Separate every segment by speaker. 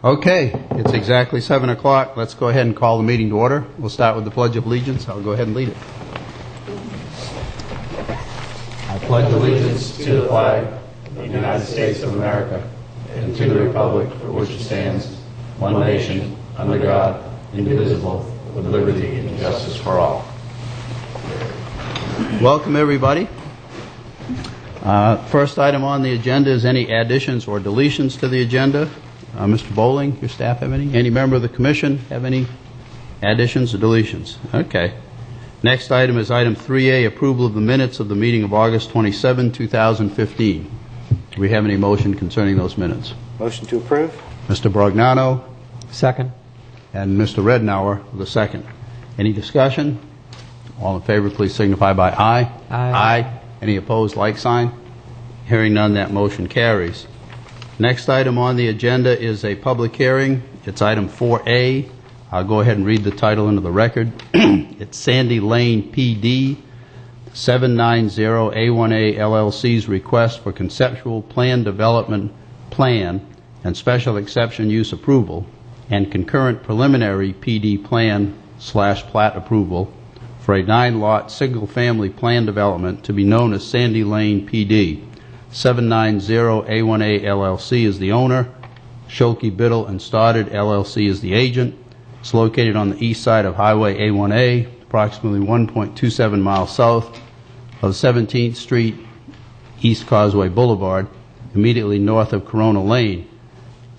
Speaker 1: Okay, it's exactly 7 o'clock. Let's go ahead and call the meeting to order. We'll start with the Pledge of Allegiance. I'll go ahead and lead it. I pledge allegiance to the flag of the United States of America and to the republic for which it stands, one nation, under God, indivisible, with liberty and justice for all. Welcome, everybody. First item on the agenda is any additions or deletions to the agenda. Mr. Bowling, your staff have any? Any member of the commission have any additions or deletions? Okay. Next item is item 3A, approval of the minutes of the meeting of August 27, 2015. Do we have any motion concerning those minutes?
Speaker 2: Motion to approve.
Speaker 1: Mr. Brognano.
Speaker 3: Second.
Speaker 1: And Mr. Rednauer, the second. Any discussion? All in favor, please signify by aye.
Speaker 3: Aye.
Speaker 1: Any opposed, like sign? Hearing none, that motion carries. Next item on the agenda is a public hearing. It's item 4A. I'll go ahead and read the title into the record. It's Sandy Lane PD 790A1A LLC's request for conceptual plan development plan and special exception use approval and concurrent preliminary PD plan / plat approval for a 9-lot single-family plan development to be known as Sandy Lane PD. 790A1A LLC is the owner. Schulke, Biddle, and Stoddard LLC is the agent. It's located on the east side of Highway A1A, approximately 1.27 miles south of 17th Street, East Causeway Boulevard, immediately north of Corona Lane.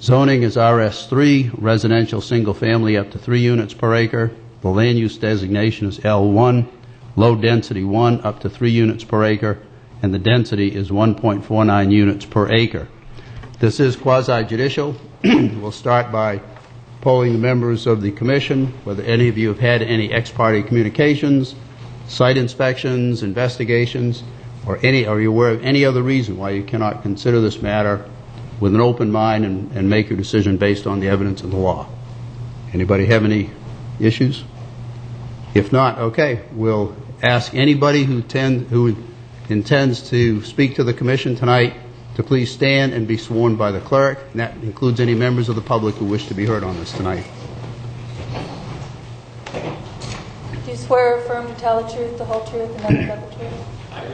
Speaker 1: Zoning is RS3, residential single family up to 3 units per acre. The land use designation is L1, low density 1 up to 3 units per acre, and the density is 1.49 units per acre. This is quasi-judicial. We'll start by polling the members of the commission, whether any of you have had any ex parte communications, site inspections, investigations, or are you aware of any other reason why you cannot consider this matter with an open mind and make your decision based on the evidence of the law? Anybody have any issues? If not, okay, we'll ask anybody who intends to speak to the commission tonight to please stand and be sworn by the clerk, and that includes any members of the public who wish to be heard on this tonight.
Speaker 4: Do you swear or affirm to tell the truth, the whole truth, and nothing but the truth?
Speaker 2: I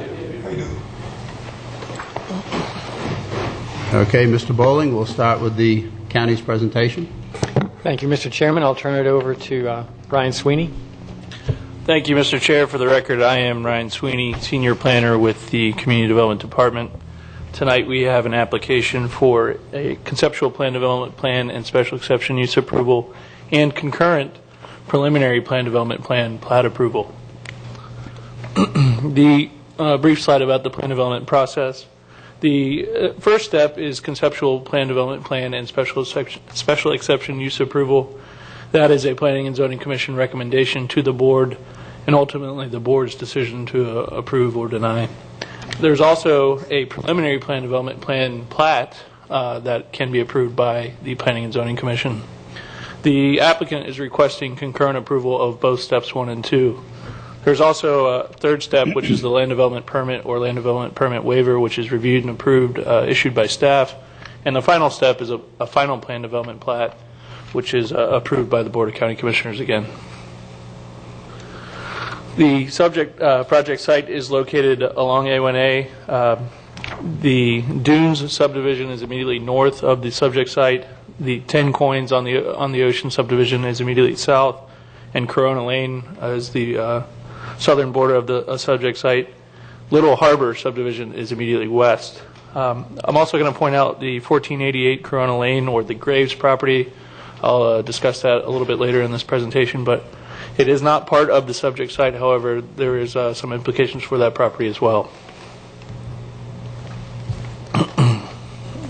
Speaker 2: do.
Speaker 1: Okay, Mr. Bowling, we'll start with the county's presentation.
Speaker 3: Thank you, Mr. Chairman. I'll turn it over to Ryan Sweeney.
Speaker 5: Thank you, Mr. Chair. For the record, I am Ryan Sweeney, Senior Planner with the Community Development Department. Tonight we have an application for a conceptual plan development plan and special exception use approval and concurrent preliminary plan development plan plat approval. The brief slide about the plan development process. The first step is conceptual plan development plan and special exception use approval. That is a Planning and Zoning Commission recommendation to the board and ultimately the board's decision to approve or deny. There's also a preliminary plan development plan plat that can be approved by the Planning and Zoning Commission. The applicant is requesting concurrent approval of both steps 1 and 2. There's also a third step, which is the land development permit or land development permit waiver, which is reviewed and approved, issued by staff. And the final step is a final plan development plat, which is approved by the Board of County Commissioners again. The subject project site is located along A1A. The Dunes subdivision is immediately north of the subject site. The 10 Coins on the Ocean subdivision is immediately south, and Corona Lane is the southern border of the subject site. Little Harbor subdivision is immediately west. I'm also going to point out the 1488 Corona Lane, or the Graves property. I'll discuss that a little bit later in this presentation, but it is not part of the subject site. However, there is some implications for that property as well.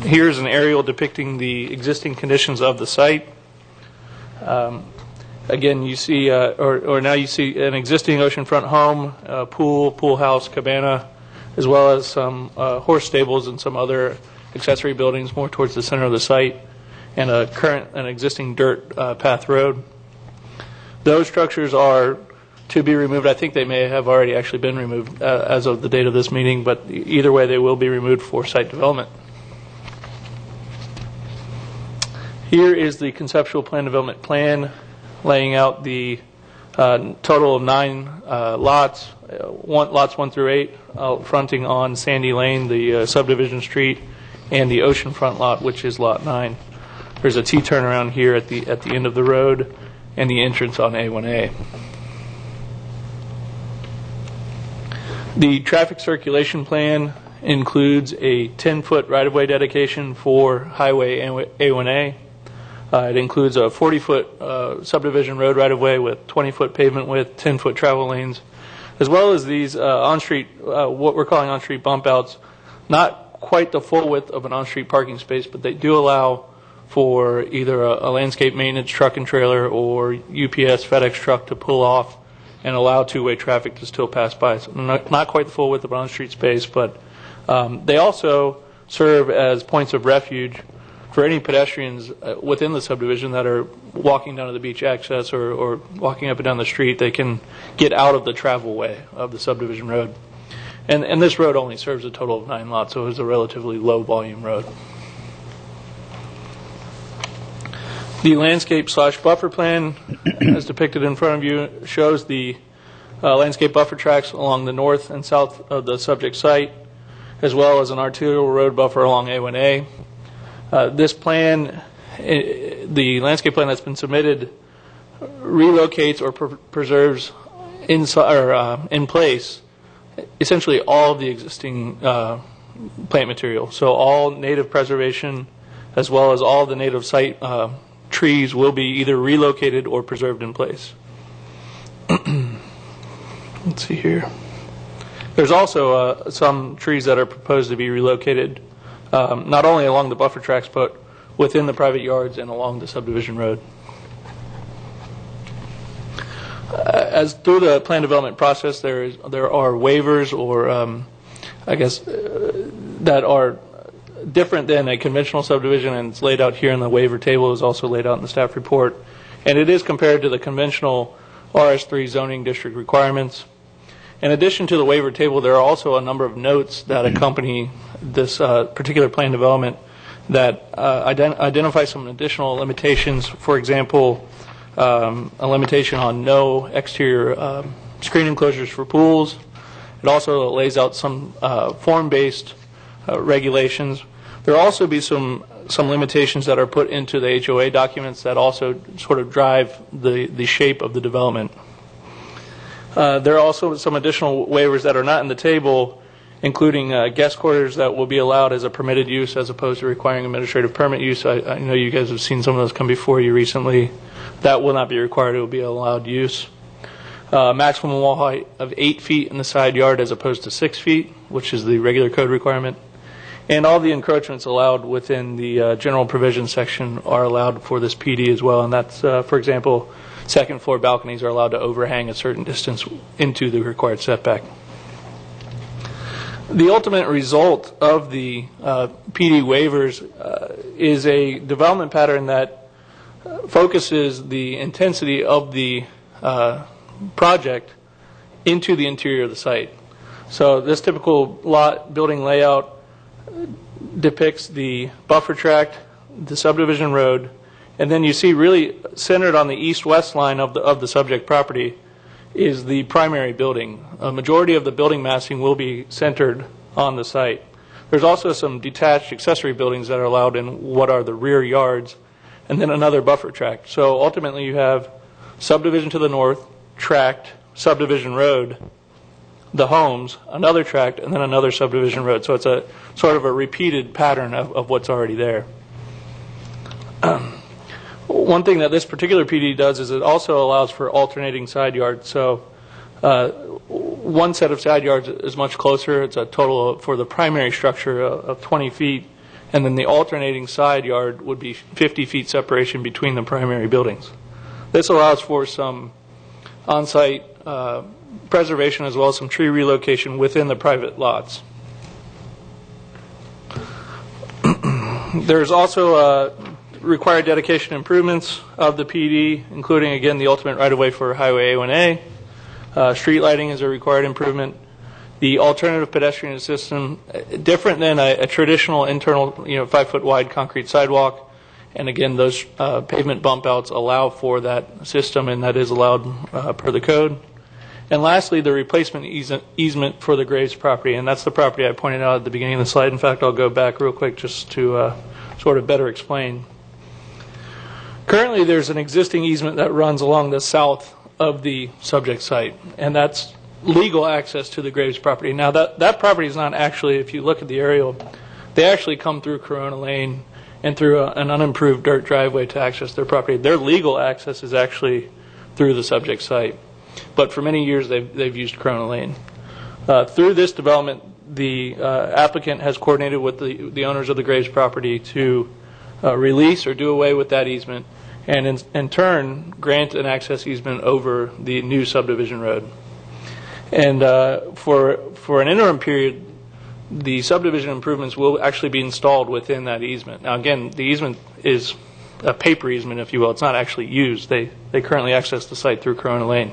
Speaker 5: Here's an aerial depicting the existing conditions of the site. Again, you see, now you see an existing oceanfront home, pool house, cabana, as well as some horse stables and some other accessory buildings more towards the center of the site, and an existing dirt path road. Those structures are to be removed. I think they may have already actually been removed as of the date of this meeting, but either way they will be removed for site development. Here is the conceptual plan development plan laying out the total of 9 lots, lots 1 through 8, fronting on Sandy Lane, the subdivision street, and the oceanfront lot, which is lot 9. There's a T-turnaround here at the end of the road, and the entrance on A1A. The traffic circulation plan includes a 10-foot right-of-way dedication for Highway A1A. It includes a 40-foot subdivision road right-of-way with 20-foot pavement width, 10-foot travel lanes, as well as these on-street, what we're calling on-street bump outs. Not quite the full width of an on-street parking space, but they do allow for either a landscape maintenance truck and trailer or UPS, FedEx truck to pull off and allow two-way traffic to still pass by. So not quite the full width of an on-street space, but they also serve as points of refuge for any pedestrians within the subdivision that are walking down to the beach access or walking up and down the street. They can get out of the travel way of the subdivision road. And this road only serves a total of 9 lots, so it's a relatively low volume road. The landscape/buffer plan, as depicted in front of you, shows the landscape buffer tracts along the north and south of the subject site, as well as an arterial road buffer along A1A. This plan, the landscape plan that's been submitted, relocates or preserves in place essentially all of the existing plant material. So all native preservation, as well as all the native site trees, will be either relocated or preserved in place. Let's see here. There's also some trees that are proposed to be relocated, not only along the buffer tracts, but within the private yards and along the subdivision road. As through the plan development process, there are waivers, or I guess that are different than a conventional subdivision, and it's laid out here in the waiver table. Is also laid out in the staff report, and it is compared to the conventional RS3 zoning district requirements. In addition to the waiver table, there are also a number of notes that accompany this particular plan development that identify some additional limitations. For example, a limitation on no exterior screen enclosures for pools. It also lays out some form-based regulations. There will also be some limitations that are put into the HOA documents that also sort of drive the shape of the development. There are also some additional waivers that are not in the table, including guest quarters that will be allowed as a permitted use as opposed to requiring administrative permit use. I know you guys have seen some of those come before you recently. That will not be required. It will be allowed use. Maximum wall height of 8 feet in the side yard as opposed to 6 feet, which is the regular code requirement. And all the encroachments allowed within the general provision section are allowed for this PD as well. And that's, for example, second floor balconies are allowed to overhang a certain distance into the required setback. The ultimate result of the PD waivers is a development pattern that focuses the intensity of the project into the interior of the site. So this typical lot building layout depicts the buffer tract, the subdivision road, and then you see really centered on the east-west line of the subject property is the primary building. A majority of the building massing will be centered on the site. There's also some detached accessory buildings that are allowed in what are the rear yards, and then another buffer tract. So ultimately you have subdivision to the north, tract, subdivision road, the homes, another tract, and then another subdivision road. So it's a sort of a repeated pattern of what's already there. One thing that this particular PD does is it also allows for alternating side yards. So one set of side yards is much closer. It's a total for the primary structure of 20 feet. And then the alternating side yard would be 50 feet separation between the primary buildings. This allows for some on-site preservation as well as some tree relocation within the private lots. There's also required dedication improvements of the PD, including, again, the ultimate right-of-way for Highway A1A. Street lighting is a required improvement. The alternative pedestrian system, different than a traditional internal, 5-foot wide concrete sidewalk, And again, those pavement bump outs allow for that system, and that is allowed per the code. And lastly, the replacement easement for the Graves property, and that's the property I pointed out at the beginning of the slide. In fact, I'll go back real quick just to sort of better explain. Currently, there's an existing easement that runs along the south of the subject site, and that's legal access to the Graves property. Now, that property is not actually, if you look at the aerial, they actually come through Corona Lane and through an unimproved dirt driveway to access their property. Their legal access is actually through the subject site. But for many years, they've used Corona Lane. Through this development, the applicant has coordinated with the owners of the Graves property to release or do away with that easement, and in turn, grant an access easement over the new subdivision road. And for an interim period, the subdivision improvements will actually be installed within that easement. Now, again, the easement is a paper easement, if you will. It's not actually used. They currently access the site through Corona Lane.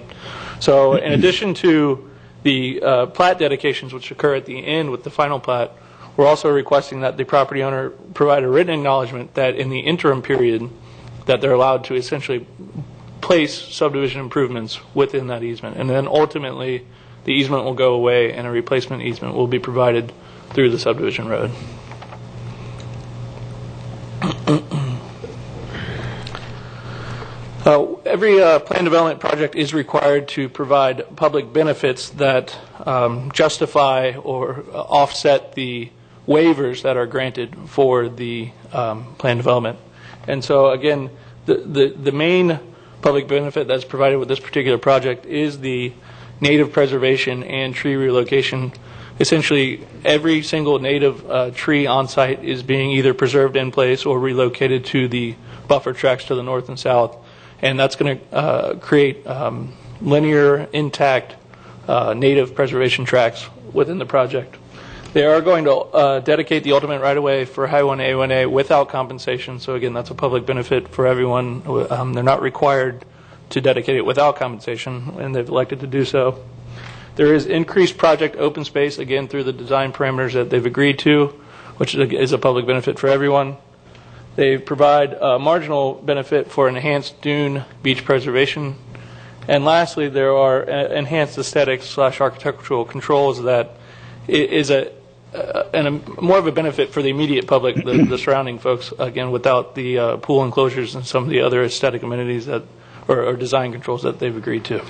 Speaker 5: So in addition to the plat dedications, which occur at the end with the final plat, we're also requesting that the property owner provide a written acknowledgement that in the interim period that they're allowed to essentially place subdivision improvements within that easement. And then ultimately, the easement will go away and a replacement easement will be provided through the subdivision road. Every plan development project is required to provide public benefits that justify or offset the waivers that are granted for the plan development. And so again, the main public benefit that's provided with this particular project is the native preservation and tree relocation. Essentially, every single native tree on site is being either preserved in place or relocated to the buffer tracts to the north and south. And that's going to create linear, intact native preservation tracts within the project. They are going to dedicate the ultimate right-of-way for Highway 1A without compensation. So again, that's a public benefit for everyone. They're not required to dedicate it without compensation, and they've elected to do so. There is increased project open space, again, through the design parameters that they've agreed to, which is a public benefit for everyone. They provide a marginal benefit for enhanced dune beach preservation. And lastly, there are enhanced aesthetics / architectural controls that is more of a benefit for the immediate public, the surrounding folks, again, without the pool enclosures and some of the other aesthetic amenities that or design controls that they've agreed to.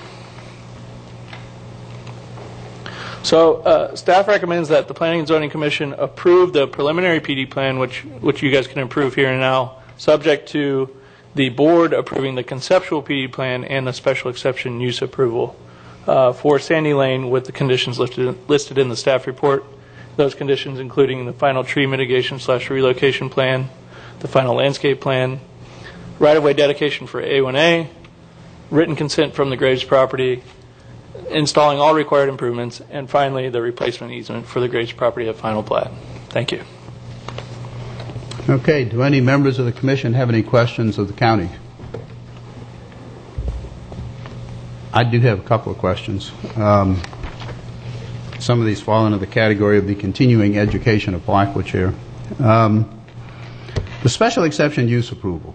Speaker 5: So staff recommends that the Planning and Zoning Commission approve the preliminary PD plan, which you guys can approve here and now, subject to the board approving the conceptual PD plan and the special exception use approval for Sandy Lane with the conditions listed in the staff report. Those conditions including the final tree mitigation / relocation plan, the final landscape plan, right-of-way dedication for A1A, written consent from the Graves property, installing all required improvements, and finally the replacement easement for the Graves property at final plat. Thank you.
Speaker 1: Okay, do any members of the commission have any questions of the county? I do have a couple of questions. Some of these fall into the category of the continuing education of Blackwood here. The special exception use approval,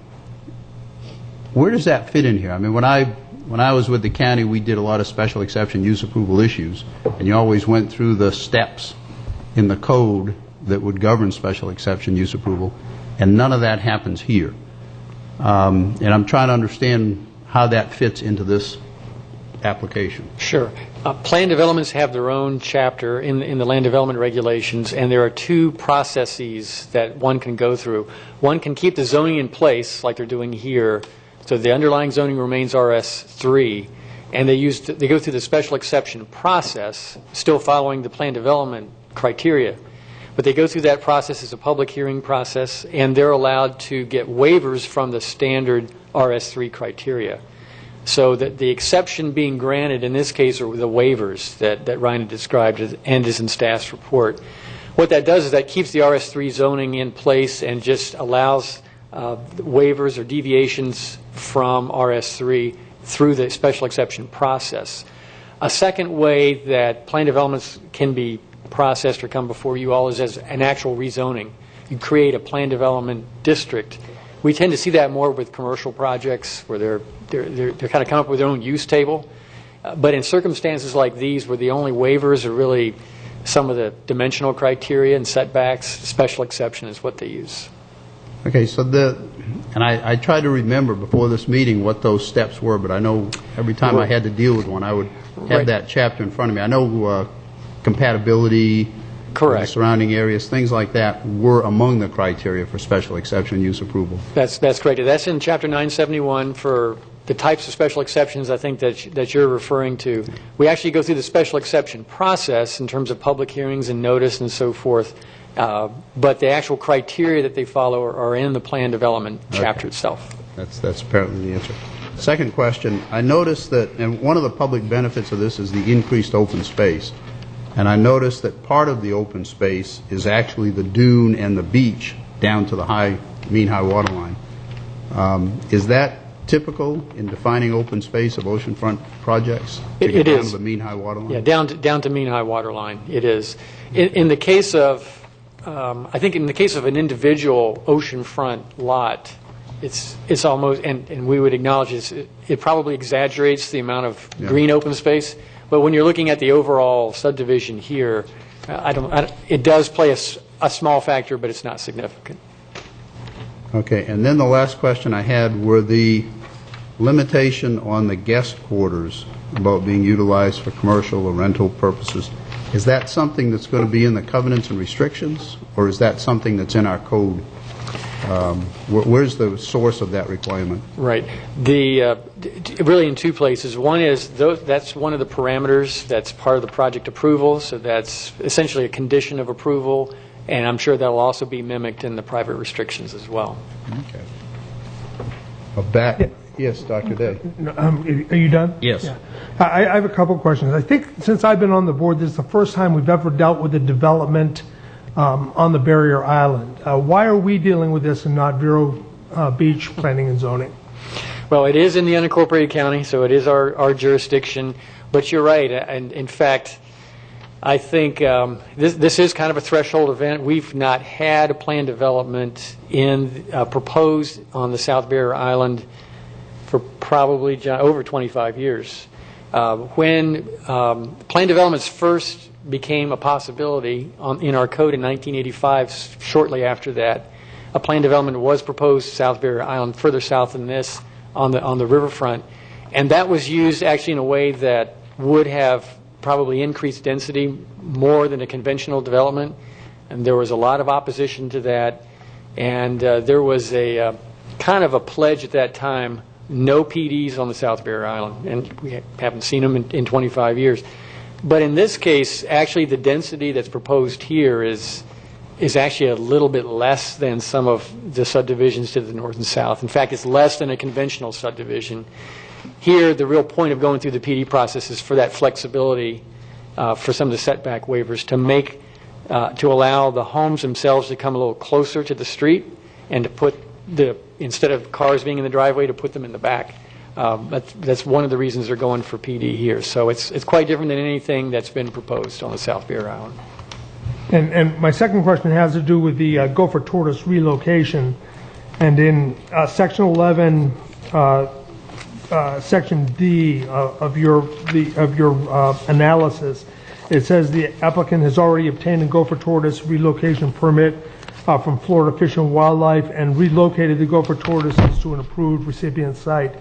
Speaker 1: where does that fit in here? I mean, when I was with the county, we did a lot of special exception use approval issues, and you always went through the steps in the code that would govern special exception use approval, and none of that happens here. And I'm trying to understand how that fits into this application.
Speaker 3: Sure. Plan developments have their own chapter in the land development regulations, and there are two processes that one can go through. One can keep the zoning in place, like they're doing here, so the underlying zoning remains RS3, and they go through the special exception process, still following the plan development criteria. But they go through that process as a public hearing process, and they're allowed to get waivers from the standard RS3 criteria. So that the exception being granted in this case are the waivers that Ryan described and is in staff's report. What that does is that keeps the RS3 zoning in place and just allows waivers or deviations from RS3 through the special exception process. A second way that plan developments can be processed or come before you all is as an actual rezoning. You create a plan development district We tend to see that more with commercial projects where they're kind of come up with their own use table. But in circumstances like these where the only waivers are really some of the dimensional criteria and setbacks, special exception is what they use.
Speaker 1: Okay, so I tried to remember before this meeting what those steps were, but I know every time I had to deal with one, I would have that chapter in front of me. I know compatibility,
Speaker 3: correct,
Speaker 1: surrounding areas, things like that were among the criteria for special exception use approval.
Speaker 3: That's correct. That's in Chapter 971 for the types of special exceptions I think that you're referring to. We actually go through the special exception process in terms of public hearings and notice and so forth. But the actual criteria that they follow are in the plan development chapter itself.
Speaker 1: That's apparently the answer. Second question, I noticed that, and one of the public benefits of this is the increased open space. And I noticed that part of the open space is actually the dune and the beach down to the mean high water line. Is that typical in defining open space of oceanfront projects?
Speaker 3: It
Speaker 1: down
Speaker 3: is.
Speaker 1: to the mean high water line?
Speaker 3: Yeah, down to mean high water line. It is. In the case of, I think in the case of an individual oceanfront lot, it's almost, and we would acknowledge it probably exaggerates the amount of green open space. But when you're looking at the overall subdivision here, it does play a small factor, but it's not significant.
Speaker 1: Okay, and then the last question I had were the limitation on the guest quarters about being utilized for commercial or rental purposes. Is that something that's going to be in the covenants and restrictions, or is that something that's in our code? Where's the source of that requirement?
Speaker 3: Right. Really in two places. One is that's one of the parameters that's part of the project approval, so that's essentially a condition of approval, and I'm sure that will also be mimicked in the private restrictions as well.
Speaker 1: Okay. Yes, Dr. Day.
Speaker 6: Are you done?
Speaker 1: Yes.
Speaker 6: Yeah. I have a couple of questions. I think since I've been on the board, this is the first time we've ever dealt with the development on the barrier island. Why are we dealing with this and not Vero Beach Planning and Zoning?
Speaker 3: Well, it is in the unincorporated county, so it is our jurisdiction. But you're right. And in fact, I think this is kind of a threshold event. We've not had a plan development proposed on the South Barrier Island for probably over 25 years. When plan developments first became a possibility in our code in 1985, shortly after that, a plan development was proposed South Barrier Island, further south than this, on the riverfront. And that was used actually in a way that would have probably increased density more than a conventional development. And there was a lot of opposition to that. And there was a kind of a pledge at that time, no PDs on the South Barrier Island. And we haven't seen them in 25 years. But in this case, actually the density that's proposed here is actually a little bit less than some of the subdivisions to the north and south. In fact, it's less than a conventional subdivision. Here, the real point of going through the PD process is for that flexibility for some of the setback waivers to allow the homes themselves to come a little closer to the street and to put instead of cars being in the driveway, to put them in the back. That's one of the reasons they're going for PD here. So it's quite different than anything that's been proposed on the South Barrier Island.
Speaker 6: And my second question has to do with the gopher tortoise relocation. And in Section 11, Section D of your analysis, it says the applicant has already obtained a gopher tortoise relocation permit from Florida Fish and Wildlife and relocated the gopher tortoises to an approved recipient site.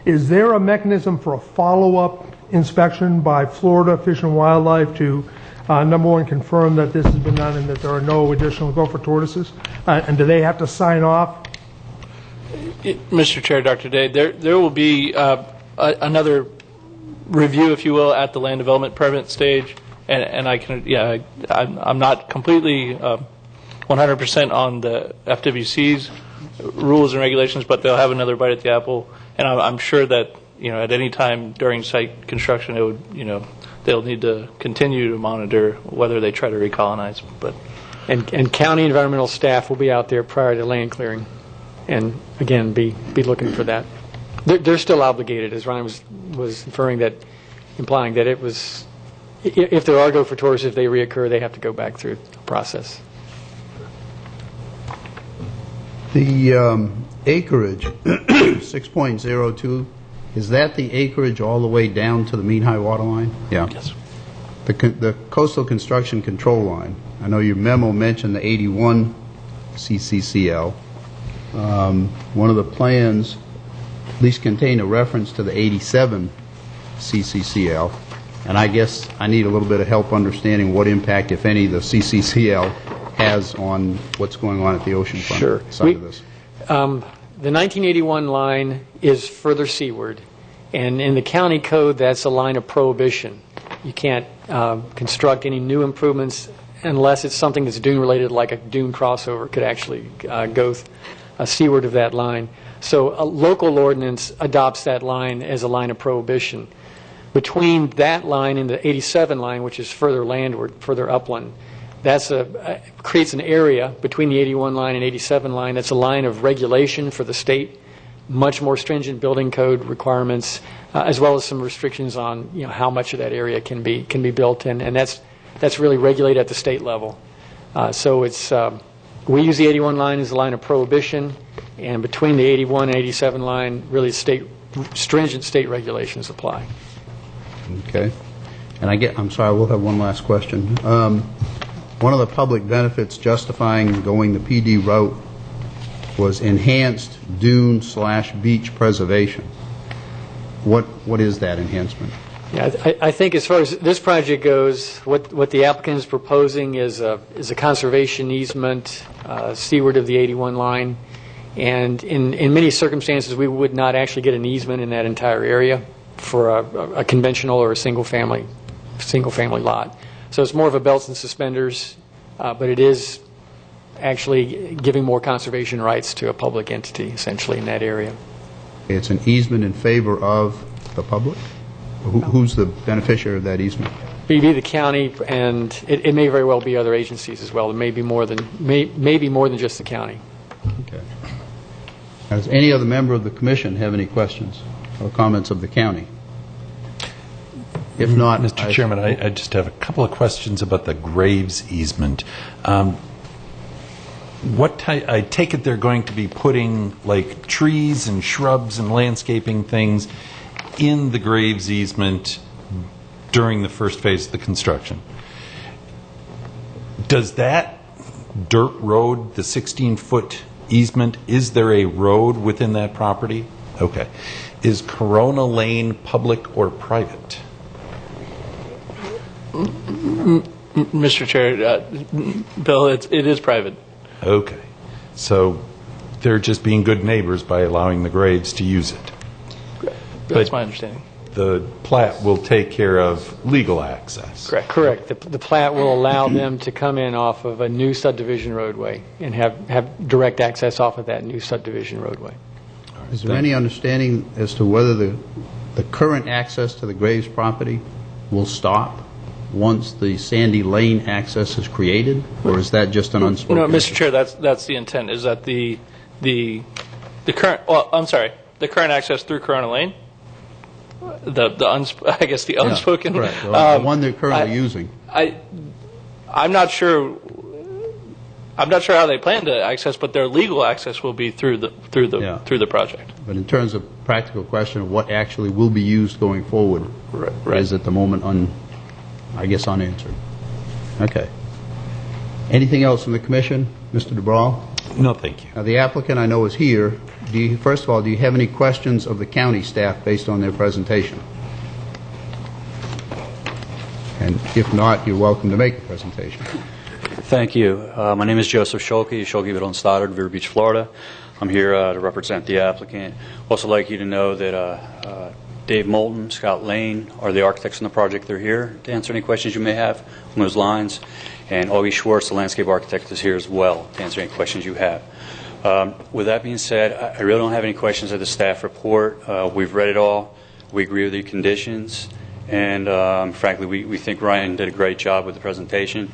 Speaker 6: Is there a mechanism for a follow-up inspection by Florida Fish and Wildlife to, number one, confirm that this has been done and that there are no additional gopher tortoises? And do they have to sign off?
Speaker 5: Mr. Chair, Dr. Day, there will be another review, if you will, at the land development permit stage, and I'm not completely 100% on the FWC's rules and regulations, but they'll have another bite at the apple, and I'm sure that at any time during site construction, it would they'll need to continue to monitor whether they try to recolonize, but
Speaker 3: and county environmental staff will be out there prior to land clearing. And again, be looking for that. They're still obligated, as Ryan was implying that it was. If there are gopher tortoises, if they reoccur, they have to go back through the process.
Speaker 1: acreage, 6.02, is that the acreage all the way down to the mean high water line? Yeah.
Speaker 5: Yes.
Speaker 1: The coastal construction control line, I know your memo mentioned the 81 CCCL. One of the plans at least contained a reference to the 87 CCCL, and I guess I need a little bit of help understanding what impact, if any, the CCCL has on what's going on at the oceanfront side of this.
Speaker 3: The 1981 line is further seaward, and in the county code, that's a line of prohibition. You can't construct any new improvements unless it's something that's dune-related, like a dune crossover could actually go seaward of that line. So a local ordinance adopts that line as a line of prohibition. Between that line and the 87 line, which is further landward, further upland, that's creates an area between the 81 line and 87 line. That's a line of regulation for the state, much more stringent building code requirements, as well as some restrictions on how much of that area can be built in, and that's really regulated at the state level. So it's we use the 81 line as a line of prohibition, and between the 81 and 87 line, really stringent state regulations apply.
Speaker 1: Okay. And I'm sorry, we'll have one last question. One of the public benefits justifying going the PD route was enhanced dune/beach preservation. What is that enhancement?
Speaker 3: Yeah, I think as far as this project goes, what the applicant is proposing is a conservation easement seaward of the 81 line, and in many circumstances we would not actually get an easement in that entire area for a conventional or a single family lot. So it's more of a belts and suspenders, but it is actually giving more conservation rights to a public entity essentially in that area.
Speaker 1: It's an easement in favor of the public? Who's the beneficiary of that easement?
Speaker 3: Be the county, and it may very well be other agencies as well. It may be more than just the county.
Speaker 1: Okay. Does any other member of the commission have any questions or comments of the county? If not,
Speaker 7: Mr. Chairman, I just have a couple of questions about the Graves easement. I take it they're going to be putting like trees and shrubs and landscaping things in the Graves easement during the first phase of the construction. Does that dirt road, the 16-foot easement, is there a road within that property? Okay. Is Corona Lane public or private?
Speaker 5: Mr. Chair, Bill, it is private.
Speaker 7: Okay. So they're just being good neighbors by allowing the Graves to use it.
Speaker 5: That's my understanding.
Speaker 7: The plat will take care of legal access.
Speaker 3: Correct. The plat will allow them to come in off of a new subdivision roadway and have direct access off of that new subdivision roadway.
Speaker 1: Is there any understanding as to whether the current access to the Graves property will stop once the Sandy Lane access is created, or is that just an unspoken?
Speaker 5: No, Mr. Chair, that's the intent. Is that the current? Well, I'm sorry, the current access through Corona Lane. I guess the unspoken.
Speaker 1: Yeah, correct. The one they're currently using.
Speaker 5: I'm not sure. I'm not sure how they plan to access, but their legal access will be through the project.
Speaker 1: But in terms of practical question of what actually will be used going forward,
Speaker 5: Right.
Speaker 1: is at the moment unanswered. Okay. Anything else from the commission, Mr. DeBrawl?
Speaker 7: No, thank you.
Speaker 1: Now, the applicant I know is here. First of all, do you have any questions of the county staff based on their presentation? And if not, you're welcome to make a presentation.
Speaker 8: Thank you. My name is Joseph Scholke, Biddle & Stoddard, Vero Beach, Florida. I'm here to represent the applicant. Also like you to know that Dave Moulton, Scott Lane are the architects on the project. They're here to answer any questions you may have on those lines. And Augie Schwartz, the landscape architect, is here as well to answer any questions you have. With that being said, I really don't have any questions of the staff report. We've read it all. We agree with the conditions. And frankly, we think Ryan did a great job with the presentation.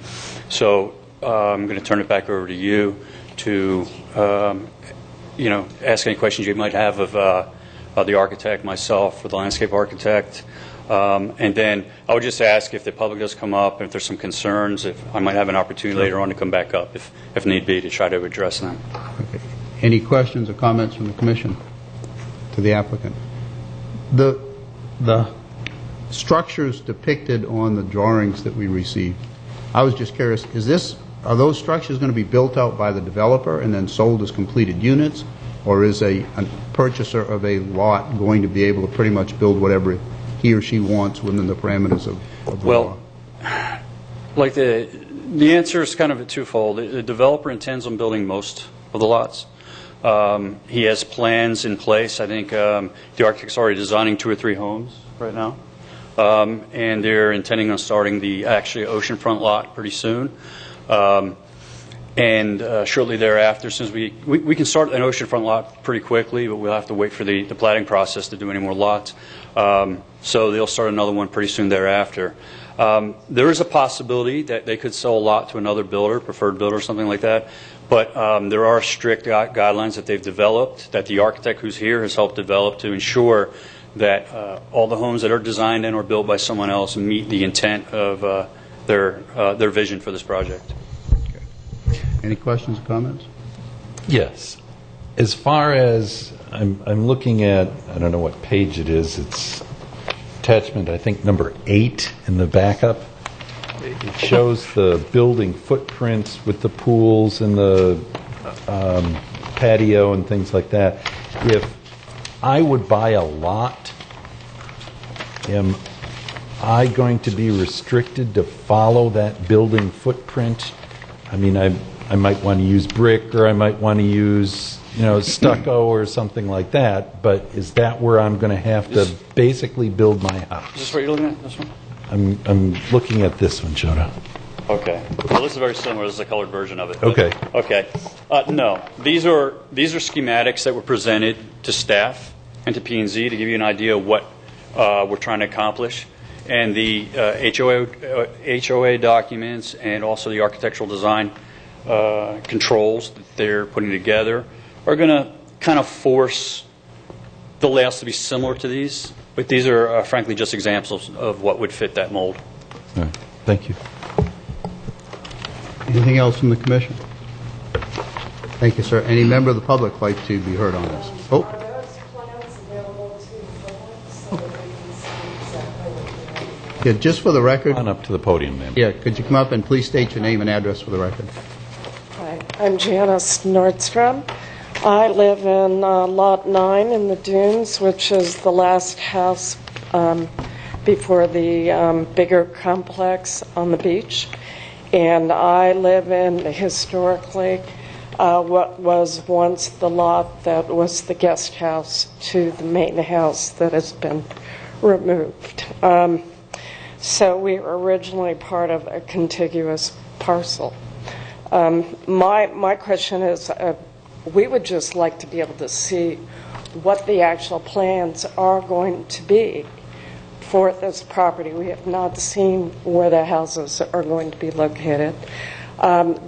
Speaker 8: So I'm going to turn it back over to you to ask any questions you might have of the architect, myself, or the landscape architect. And then I would just ask if the public does come up, if there's some concerns, if I might have an opportunity later on to come back up if need be to try to address them.
Speaker 1: Okay. Any questions or comments from the commission to the applicant? The structures depicted on the drawings that we received, I was just curious, are those structures going to be built out by the developer and then sold as completed units, or is a purchaser of a lot going to be able to pretty much build whatever he or she wants within the parameters of the law?
Speaker 8: Well, like the answer is kind of a twofold. The developer intends on building most of the lots. He has plans in place. I think the architect's already designing 2 or 3 homes right now. And they're intending on starting the actually oceanfront lot pretty soon. And shortly thereafter, since we can start an oceanfront lot pretty quickly, but we'll have to wait for the platting process to do any more lots. So they'll start another one pretty soon thereafter. There is a possibility that they could sell a lot to another builder, preferred builder, something like that. But there are strict guidelines that they've developed, that the architect who's here has helped develop to ensure that all the homes that are designed and or built by someone else meet the intent of their vision for this project.
Speaker 1: Okay. Any questions or comments?
Speaker 7: Yes. As far as I'm looking at, I don't know what page it is. It's attachment, I think, number 8 in the backup. It shows the building footprints with the pools and the patio and things like that. If I would buy a lot, am I going to be restricted to follow that building footprint? I mean, I might want to use brick, or I might want to use, stucco or something like that, but is that where I'm going to have to basically build my house?
Speaker 8: Is this what you're looking at, this one?
Speaker 7: I'm looking at this one, Shota.
Speaker 8: Okay. Well, this is very similar. This is a colored version of it.
Speaker 7: Okay.
Speaker 8: Okay. No. These are schematics that were presented to staff and to P&Z to give you an idea of what we're trying to accomplish. And the HOA documents and also the architectural design controls that they're putting together are going to kind of force the layouts to be similar to these. But these are, frankly, just examples of what would fit that mold.
Speaker 7: All right. Thank you.
Speaker 1: Anything else from the commission? Thank you, sir. Any member of the public like to be heard on this? Oh.
Speaker 9: Are those plans available to the public so that they can see exactly what you're doing?
Speaker 1: Yeah, just for the record.
Speaker 7: On up to the podium, ma'am.
Speaker 1: Yeah, could you come up and please state your name and address for the record?
Speaker 9: Hi, I'm Janice Nordstrom. I live in Lot 9 in the Dunes, which is the last house before the bigger complex on the beach. And I live in historically what was once the lot that was the guest house to the main house that has been removed. So we were originally part of a contiguous parcel. My question is, we would just like to be able to see what the actual plans are going to be for this property. We have not seen where the houses are going to be located.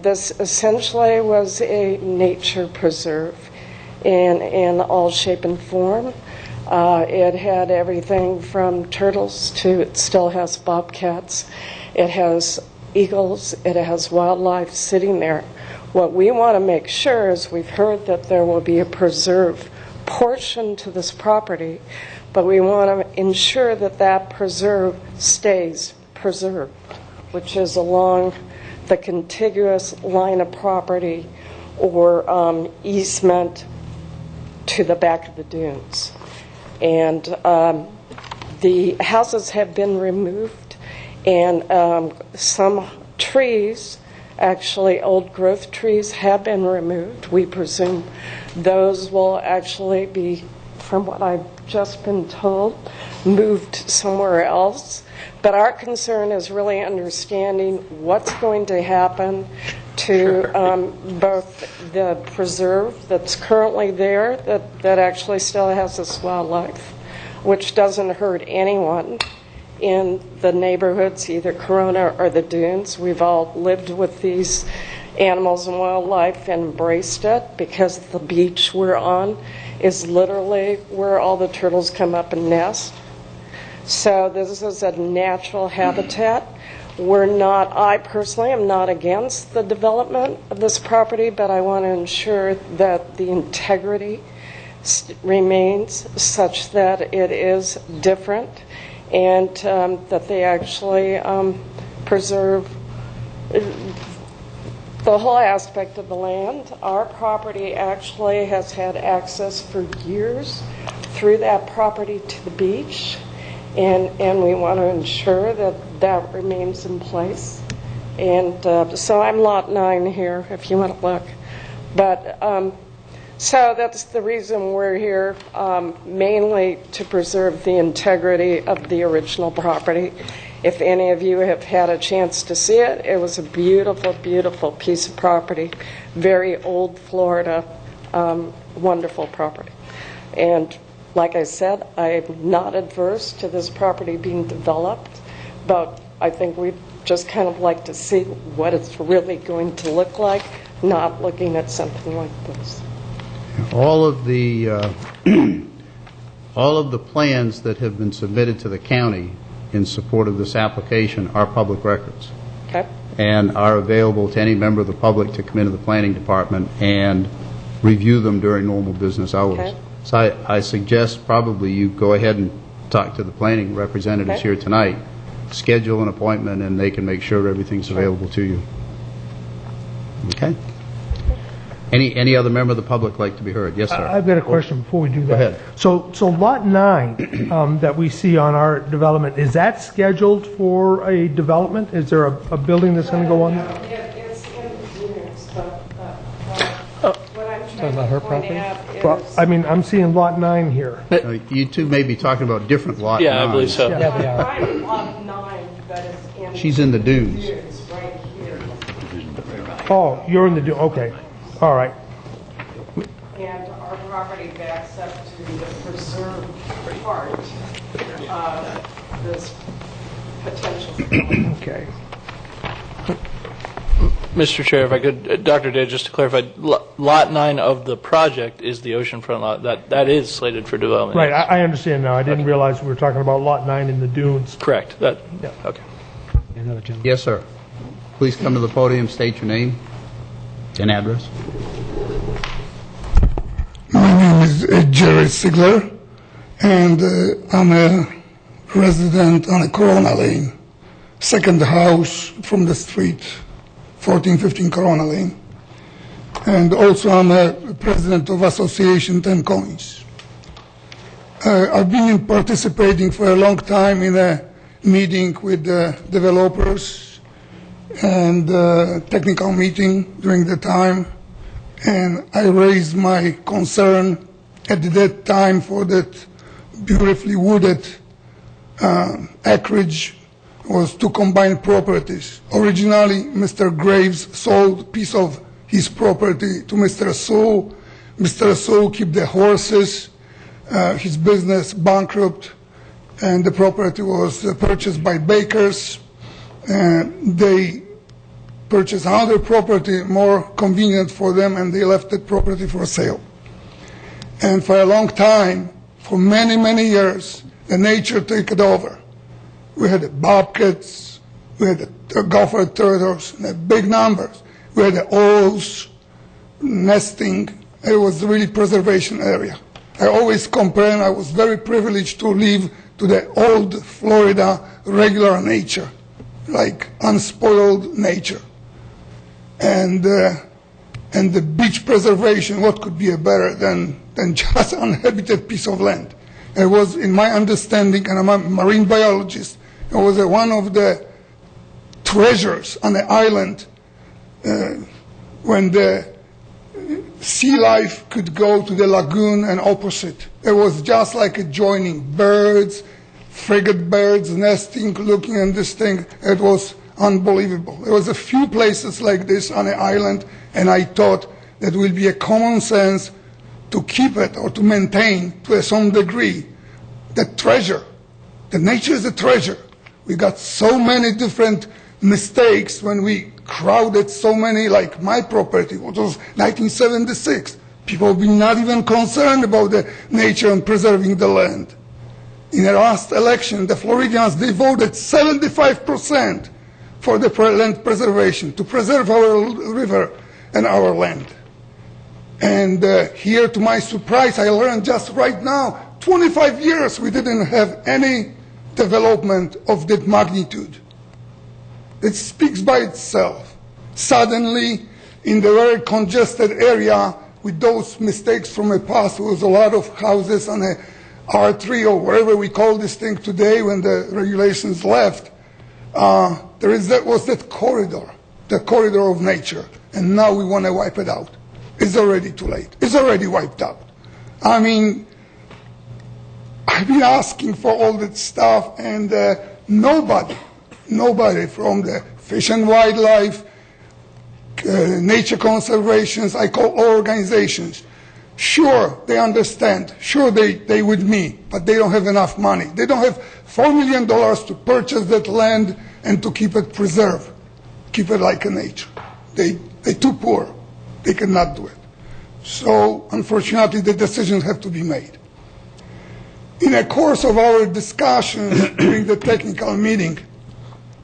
Speaker 9: This essentially was a nature preserve in all shape and form. It had everything from turtles to, it still has bobcats. It has eagles. It has wildlife sitting there. What we want to make sure is, we've heard that there will be a preserve portion to this property, but we want to ensure that that preserve stays preserved, which is along the contiguous line of property or easement to the back of the dunes. And the houses have been removed, and some trees, actually old growth trees, have been removed. We presume those will actually be, from what I've just been told, moved somewhere else. But our concern is really understanding what's going to happen to both the preserve that's currently there, that actually still has this wildlife, which doesn't hurt anyone in the neighborhoods, either Corona or the Dunes. We've all lived with these animals and wildlife and embraced it, because the beach we're on is literally where all the turtles come up and nest. So this is a natural habitat. I personally am not against the development of this property, but I want to ensure that the integrity remains such that it is different, and that they actually preserve the whole aspect of the land. Our property actually has had access for years through that property to the beach, and we want to ensure that that remains in place. And so I'm lot 9 here, if you want to look. But so that's the reason we're here, mainly to preserve the integrity of the original property. If any of you have had a chance to see it, it was a beautiful, beautiful piece of property. Very old Florida, wonderful property. And like I said, I'm not adverse to this property being developed, but I think we'd just kind of like to see what it's really going to look like, not looking at something like this.
Speaker 1: All of the plans that have been submitted to the county in support of this application are public records.
Speaker 9: Okay.
Speaker 1: And are available to any member of the public to come into the planning department and review them during normal business hours.
Speaker 9: Okay.
Speaker 1: So I suggest probably you go ahead and talk to the planning representatives here tonight, schedule an appointment, and they can make sure everything's available to you. Okay? Any other member of the public like to be heard? Yes, sir.
Speaker 6: I've got a question before we do that.
Speaker 1: Go ahead.
Speaker 6: So lot 9 that we see on our development, is that scheduled for a development? Is there a building that's going to go on there?
Speaker 9: It's in the units, but what I'm trying
Speaker 3: about her
Speaker 9: to point
Speaker 3: property?
Speaker 9: out
Speaker 6: Well,
Speaker 9: is...
Speaker 6: I mean, I'm seeing lot 9 here.
Speaker 1: You two may be talking about different lot
Speaker 5: Yeah, I believe
Speaker 1: nines.
Speaker 5: so.
Speaker 3: Yeah, they are.
Speaker 9: I'm lot 9, but it's in...
Speaker 1: She's in the dunes.
Speaker 9: It's right here.
Speaker 6: Oh, you're in the, okay. All right.
Speaker 9: And our property backs up to the preserved part of this potential development.
Speaker 6: Okay.
Speaker 5: Mr. Chair, if I could, Dr. Day, just to clarify, Lot 9 of the project is the oceanfront lot. That is slated for development.
Speaker 6: Right, I understand now. I didn't realize we were talking about lot 9 in the dunes.
Speaker 5: Correct.
Speaker 6: Yeah.
Speaker 5: Okay.
Speaker 3: Another gentleman.
Speaker 1: Yes, sir. Please come to the podium, state your name and address.
Speaker 10: My name is Jerry Sigler, and I'm a resident on a Corona Lane, second house from the street, 1415 Corona Lane. And also I'm a president of Association 10 Coins. I've been participating for a long time in a meeting with developers and technical meeting during the time. And I raised my concern at that time for that beautifully wooded acreage was two combined properties. Originally, Mr. Graves sold a piece of his property to Mr. Sewell. Mr. Sewell kept the horses, his business bankrupt, and the property was purchased by Bakers. They purchased another property more convenient for them, and they left that property for sale. And for a long time, for many, many years, the nature took it over. We had the bobcats, we had the gopher turtles, the big numbers. We had the owls nesting. It was really preservation area. I always compare, and I was very privileged to live to the old Florida regular nature, like unspoiled nature. And the beach preservation, what could be better than just an uninhabited piece of land? It was, in my understanding, and I'm a marine biologist, it was one of the treasures on the island when the sea life could go to the lagoon and opposite. It was just like joining birds, frigate birds nesting, looking at this thing. It was unbelievable. There was a few places like this on the island, and I thought that will be a common sense to keep it or to maintain to some degree the treasure. The nature is a treasure. We got so many different mistakes when we crowded so many, like my property, which was 1976. People were not even concerned about the nature and preserving the land. In the last election, the Floridians, they voted 75% for the land preservation, to preserve our river and our land. And here, to my surprise, I learned just right now, 25 years we didn't have any development of that magnitude. It speaks by itself. Suddenly, in the very congested area, with those mistakes from the past, there was a lot of houses on a R3 or wherever we call this thing today when the regulations left. There was that corridor, the corridor of nature, and now we want to wipe it out. It's already too late. It's already wiped out. I mean, I've been asking for all that stuff, and nobody from the Fish and Wildlife, nature conservations, I call all organizations, sure, they understand. Sure, they with me, but they don't have enough money. They don't have $4 million to purchase that land and to keep it preserved, keep it like a nature. They're too poor. They cannot do it. So, unfortunately, the decisions have to be made. In the course of our discussions during the technical meeting,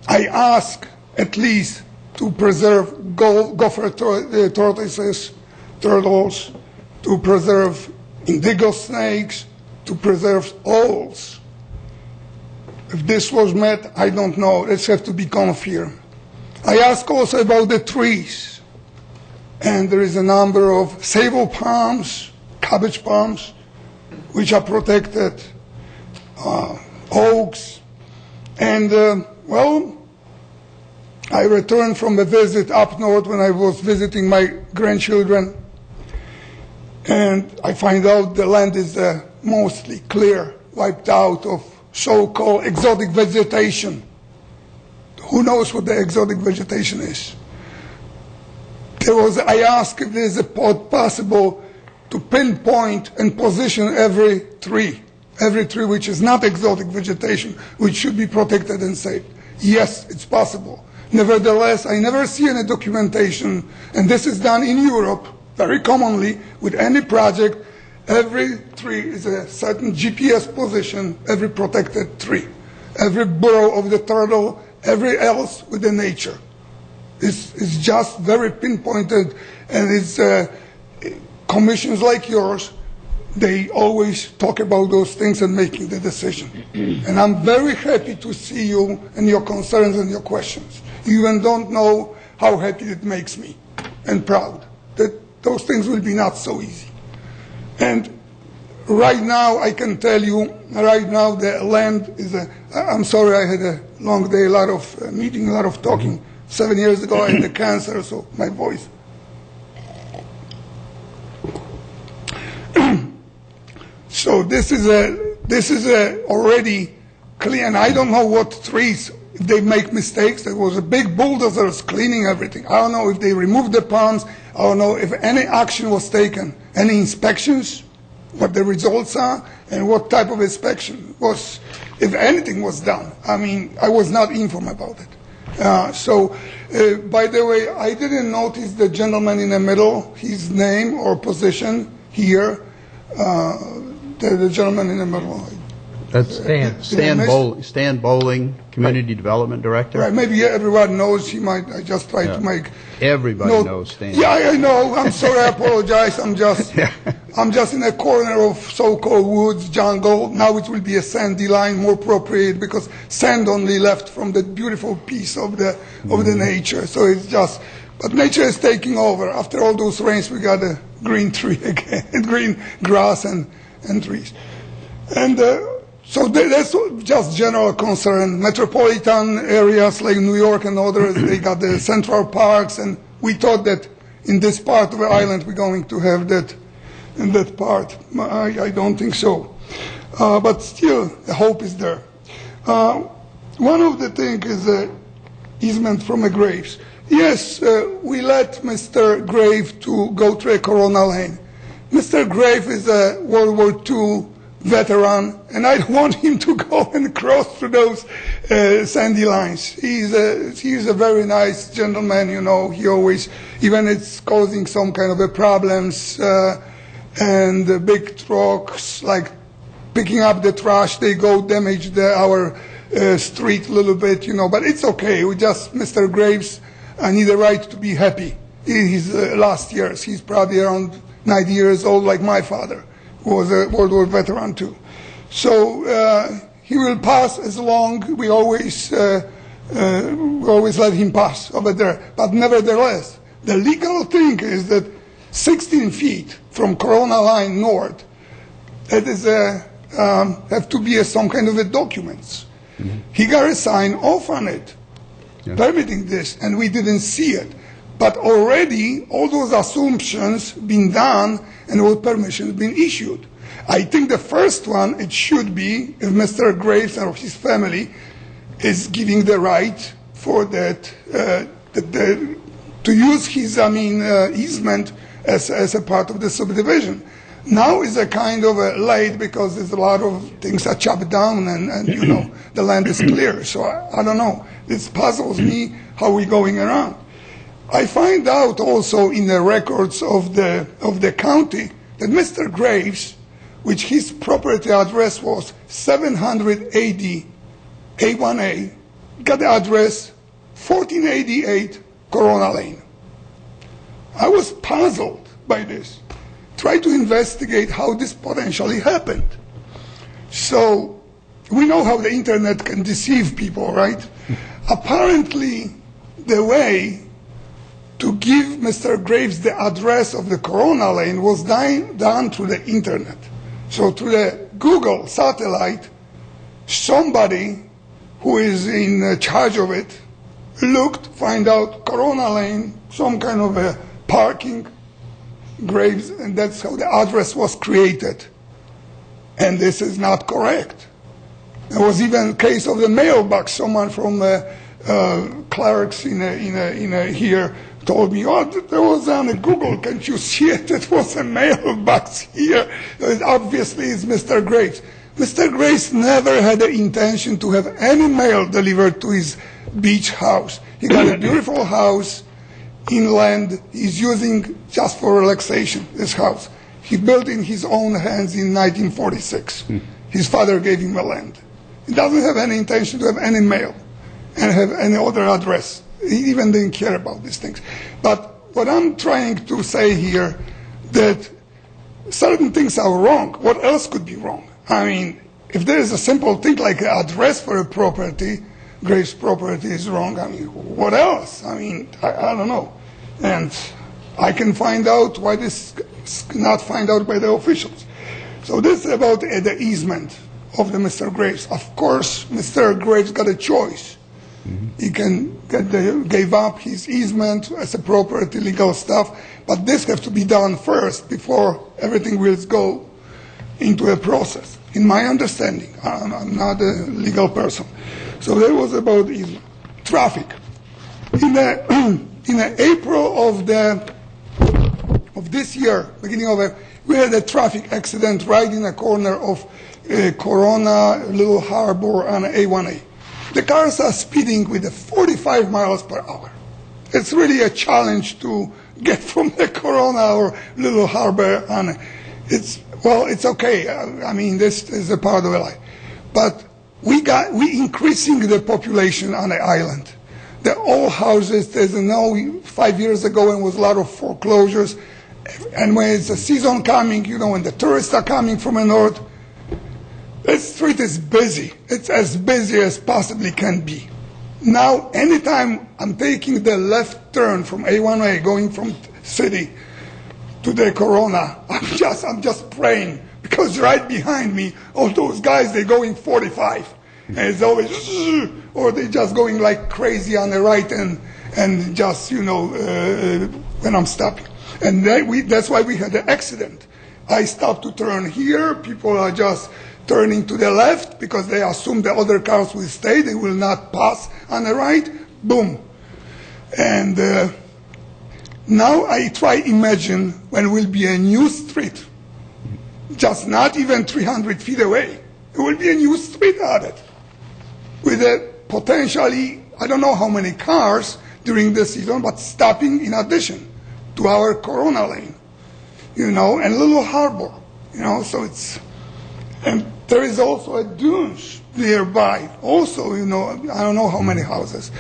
Speaker 10: I asked at least to preserve gopher tortoises, turtles, to preserve indigo snakes, to preserve owls. If this was met, I don't know. Let's have to be confirmed. I asked also about the trees. And there is a number of sable palms, cabbage palms, which are protected, oaks. And, well, I returned from a visit up north when I was visiting my grandchildren. And I find out the land is mostly clear, wiped out of so-called exotic vegetation. Who knows what the exotic vegetation is? I asked if there is a possible to pinpoint and position every tree which is not exotic vegetation, which should be protected and saved. Yes, it's possible. Nevertheless, I never see any documentation, and this is done in Europe very commonly with any project. Every tree is a certain GPS position, every protected tree, every burrow of the turtle, every else with the nature. It's just very pinpointed, and it's commissions like yours, they always talk about those things and making the decision. And I'm very happy to see you and your concerns and your questions. You even don't know how happy it makes me and proud that those things will be not so easy. And right now, I can tell you, right now the land is I'm sorry, I had a long day, a lot of meeting, a lot of talking. 7 years ago, I had the cancer, so my voice. So this is already clear, and I don't know what trees, if they make mistakes. There was a big bulldozers cleaning everything. I don't know if they removed the palms. I don't know if any action was taken, any inspections, what the results are, and what type of inspection was, if anything was done. I mean, I was not informed about it. By the way, I didn't notice the gentleman in the middle, his name or position here. The gentleman in the middle.
Speaker 1: That's Stan Bowling, Community Development Director.
Speaker 10: Right, maybe everyone knows. I just try to make.
Speaker 1: Everybody knows Stan.
Speaker 10: Yeah, I know. I'm sorry. I apologize. I'm just in a corner of so-called woods, jungle. Now it will be a sandy line, more appropriate because sand only left from the beautiful piece of the nature. So it's just, but nature is taking over. After all those rains, we got a green tree again, green grass and trees, and. So that's just general concern. Metropolitan areas like New York and others, they got the central parks, and we thought that in this part of the island we're going to have that in that part. I don't think so. But still, the hope is there. One of the things is easement from the graves. Yes, we let Mr. Grave to go through a Corona Lane. Mr. Grave is a World War II veteran, and I don't want him to go and cross through those sandy lines. He's a very nice gentleman, you know. He always, even it's causing some kind of problems, and the big trucks like picking up the trash, they go damage our street a little bit, but it's okay. We just, Mr. Graves, need a right to be happy in his last years. He's probably around 90 years old, like my father, who was a World War veteran too. So he will pass as long we always let him pass over there. But nevertheless, the legal thing is that 16 feet from Corona line north, that is have to be some kind of a documents. Mm-hmm. He got a sign off on it, permitting this, and we didn't see it. But already all those assumptions been done and all permissions been issued. I think the first one, it should be if Mr. Graves or his family is giving the right for that to use his easement as a part of the subdivision. Now is a kind of late because there's a lot of things are chopped down and the land is clear. So I don't know. It puzzles me how we're going around. I find out also in the records of the county that Mr. Graves, which his property address was 780 A1A, got the address 1488 Corona Lane. I was puzzled by this. Tried to investigate how this potentially happened. So we know how the internet can deceive people, right? Apparently, the way to give Mr. Graves the address of the Corona Lane was done through the internet. So through the Google satellite, somebody who is in charge of it looked, find out Corona Lane, some kind of a parking, Graves, and that's how the address was created. And this is not correct. There was even a case of the mailbox. Someone from clerks in here told me, oh, there was on a Google, can't you see it? It was a mailbox here. Obviously, it's Mr. Graves. Mr. Graves never had the intention to have any mail delivered to his beach house. He got a beautiful house inland. He's using just for relaxation, this house. He built in his own hands in 1946. His father gave him the land. He doesn't have any intention to have any mail and have any other address. He even didn't care about these things. But what I'm trying to say here, that certain things are wrong. What else could be wrong? I mean, if there is a simple thing like an address for a property, Graves' property is wrong. I mean, what else? I mean, I don't know. And I can find out why this is not found out by the officials. So this is about the easement of the Mr. Graves. Of course, Mr. Graves got a choice. Mm-hmm. He can gave up his easement as a property, legal stuff, but this has to be done first before everything will go into a process. In my understanding, I'm not a legal person. So that was about easement. Traffic. In April of this year, beginning of it, we had a traffic accident right in the corner of Corona, Little Harbor, and A1A. The cars are speeding with 45 miles per hour. It's really a challenge to get from the Corona or Little Harbor, and it's okay. I mean, this is a part of the life. But we increasing the population on the island. The old houses, there's 5 years ago, and was a lot of foreclosures. And when it's a season coming, when the tourists are coming from the north, the street is busy. It's as busy as possibly can be. Now, anytime I'm taking the left turn from A1A, going from city to the Corona, I'm just praying, because right behind me, all those guys, they're going 45. And it's always, or they're just going like crazy on the right and just, when I'm stopping. And that's why we had the accident. I stopped to turn here. People are just turning to the left because they assume the other cars will stay. They will not pass on the right. Boom. And now I try imagine when will be a new street, just not even 300 feet away. There will be a new street added with a potentially, I don't know how many cars during the season, but stopping in addition to our Corona lane, and Little Harbor, so it's, and there is also a dunes nearby. Also, you know, I don't know how many houses.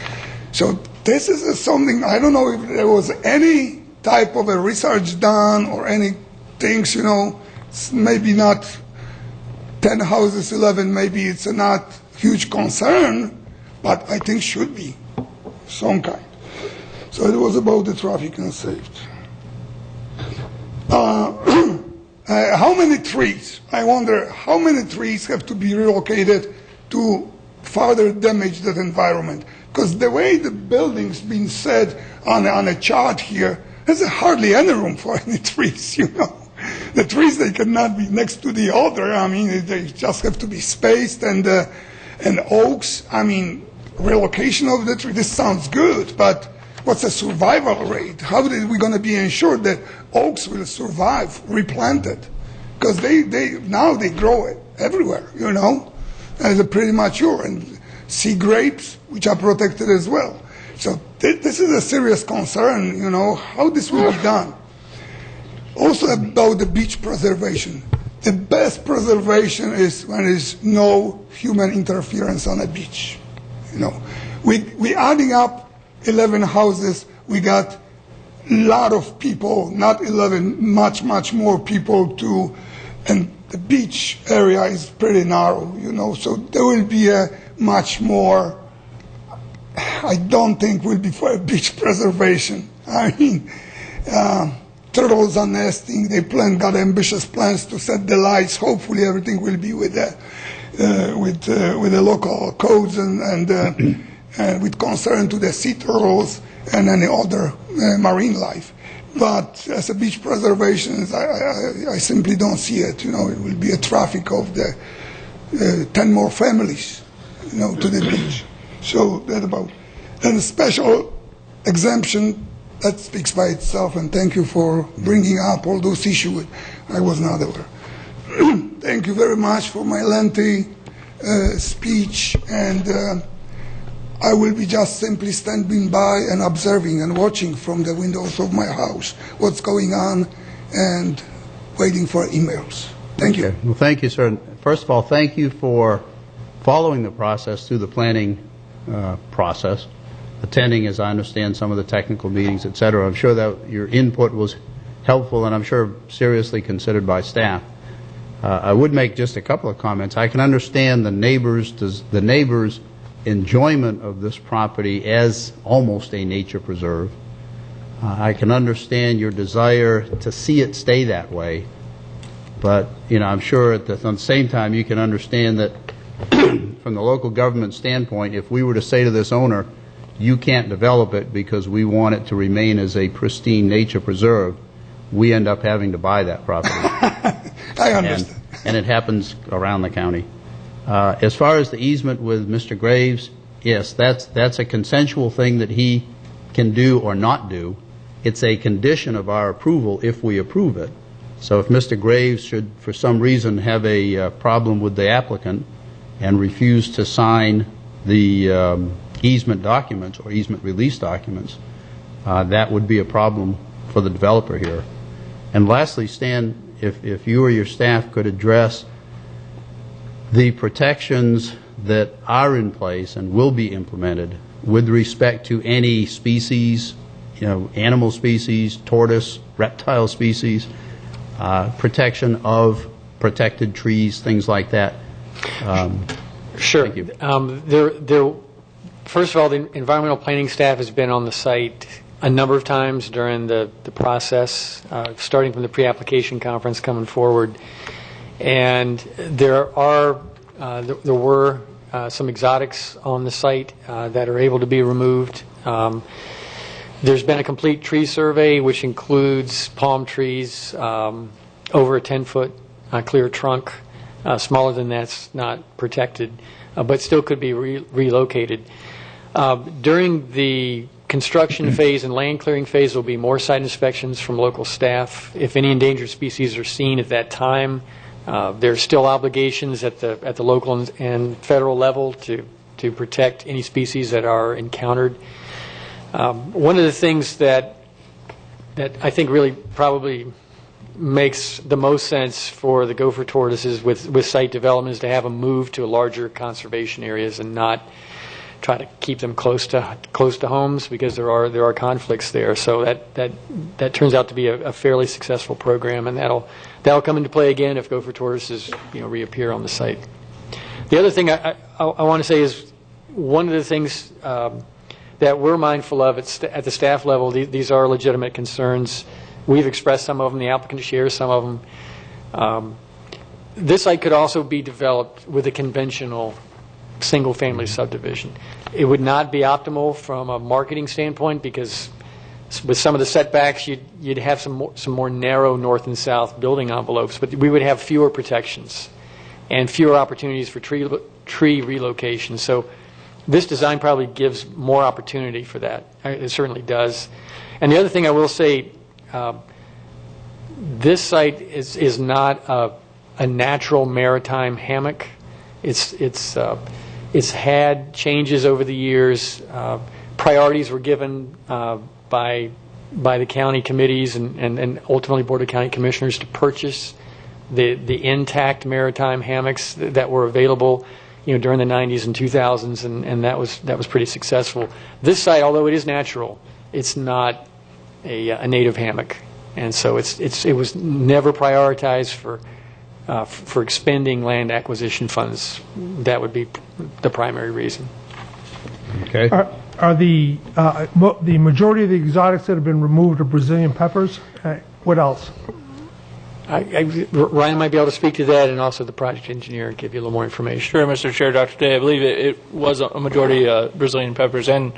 Speaker 10: So this is something, I don't know if there was any type of a research done or any things, you know, maybe not 10 houses, 11, maybe it's not huge concern, but I think should be some kind. So it was about the traffic and safety. How many trees? I wonder how many trees have to be relocated to further damage that environment? Because the way the building's been set on a chart here, there's hardly any room for any trees, you know. The trees, they cannot be next to the other. I mean, they just have to be spaced. And oaks, I mean, relocation of the tree, this sounds good, but what's the survival rate? How are we going to be ensured that oaks will survive replanted? Because now they grow it everywhere, you know, as a pretty mature. And sea grapes, which are protected as well. So this is a serious concern, you know, how this will be done. Also about the beach preservation. The best preservation is when there's no human interference on a beach. You know, we adding up 11 houses, we got a lot of people, not 11, much more people too, and the beach area is pretty narrow, you know, so there will be a much more, I don't think will be for a beach preservation. I mean, turtles are nesting, they got ambitious plans to set the lights, hopefully everything will be with the local codes and with concern to the sea turtles and any other marine life. But as a beach preservation, I simply don't see it. You know, it will be a traffic of the 10 more families, you know, to the beach. So that about. And a special exemption, that speaks by itself, and thank you for bringing up all those issues I was not aware. Thank you very much for my lengthy speech, and I will be just simply standing by and observing and watching from the windows of my house what's going on and waiting for emails. Thank you.
Speaker 1: Well, thank you, sir. First of all, thank you for following the process through the planning process, attending, as I understand, some of the technical meetings, et cetera. I'm sure that your input was helpful, and I'm sure seriously considered by staff. I would make just a couple of comments. I can understand the neighbors' enjoyment of this property as almost a nature preserve. I can understand your desire to see it stay that way, but you know, I'm sure at the same time you can understand that from the local government standpoint, if we were to say to this owner, you can't develop it because we want it to remain as a pristine nature preserve, we end up having to buy that property.
Speaker 10: I understand.
Speaker 1: And it happens around the county. As far as the easement with Mr. Graves, yes, that's a consensual thing that he can do or not do. It's a condition of our approval if we approve it. So if Mr. Graves should, for some reason, have a problem with the applicant and refuse to sign the easement documents or easement release documents, that would be a problem for the developer here. And lastly, Stan, if you or your staff could address the protections that are in place and will be implemented with respect to any species, you know, animal species, tortoise, reptile species, protection of protected trees, things like that.
Speaker 3: Sure.
Speaker 1: Thank you.
Speaker 3: First of all, the environmental planning staff has been on the site a number of times during the process, starting from the pre-application conference coming forward. And there were some exotics on the site that are able to be removed. There's been a complete tree survey, which includes palm trees over a 10-foot clear trunk. Smaller than that's not protected, but still could be relocated. During the construction phase and land clearing phase, there will be more site inspections from local staff. If any endangered species are seen at that time, there are still obligations at the local and federal level to protect any species that are encountered. One of the things that I think really probably makes the most sense for the gopher tortoises with site development is to have them move to larger conservation areas and not try to keep them close to homes, because there are conflicts there. So that turns out to be a fairly successful program, and that'll come into play again if gopher tortoises reappear on the site. The other thing I want to say is one of the things that we're mindful of at the staff level. These are legitimate concerns. We've expressed some of them. The applicant shares some of them. This site could also be developed with a conventional single-family subdivision. It would not be optimal from a marketing standpoint, because with some of the setbacks, you'd have some more narrow north and south building envelopes, but we would have fewer protections and fewer opportunities for tree relocation. So this design probably gives more opportunity for that. It certainly does. And the other thing I will say, this site is not a natural maritime hammock. It's had changes over the years. Priorities were given by the county committees and ultimately Board of County Commissioners to purchase the intact maritime hammocks that were available during the 90s and 2000s, and that was pretty successful. This site, although it is natural, it's not a native hammock, and so it was never prioritized for expending land acquisition funds. That would be the primary reason.
Speaker 1: Okay.
Speaker 6: Are the majority of the exotics that have been removed are Brazilian peppers? What else?
Speaker 3: Ryan might be able to speak to that, and also the project engineer, and give you a little more information.
Speaker 5: Sure, Mr. Chair, Dr. Day. I believe it was a majority Brazilian peppers, and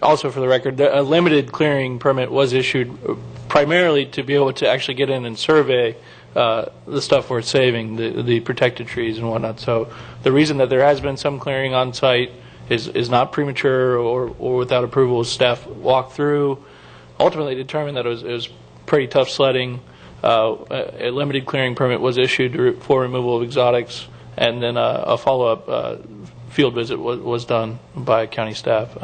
Speaker 5: also for the record, a limited clearing permit was issued primarily to be able to actually get in and survey the stuff we're saving, the protected trees and whatnot. So the reason that there has been some clearing on site is not premature or without approval. Staff walked through, ultimately determined that it was pretty tough sledding. A limited clearing permit was issued for removal of exotics, and then a follow-up field visit was done by county staff.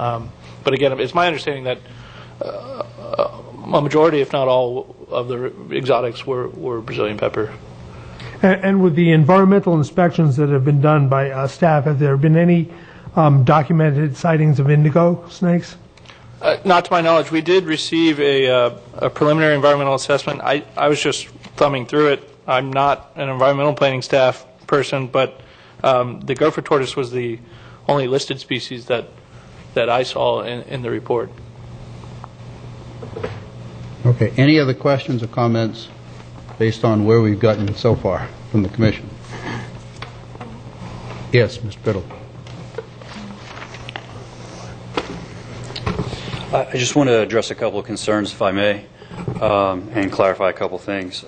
Speaker 5: But again, it's my understanding that a majority, if not all, of the exotics were Brazilian pepper.
Speaker 6: And with the environmental inspections that have been done by staff, have there been any documented sightings of indigo snakes?
Speaker 5: Not to my knowledge. We did receive a preliminary environmental assessment. I was just thumbing through it. I'm not an environmental planning staff person, but the gopher tortoise was the only listed species that I saw in the report.
Speaker 1: Okay. Any other questions or comments based on where we've gotten so far from the Commission? Yes, Mr. Biddle.
Speaker 8: I just want to address a couple of concerns, if I may, and clarify a couple of things.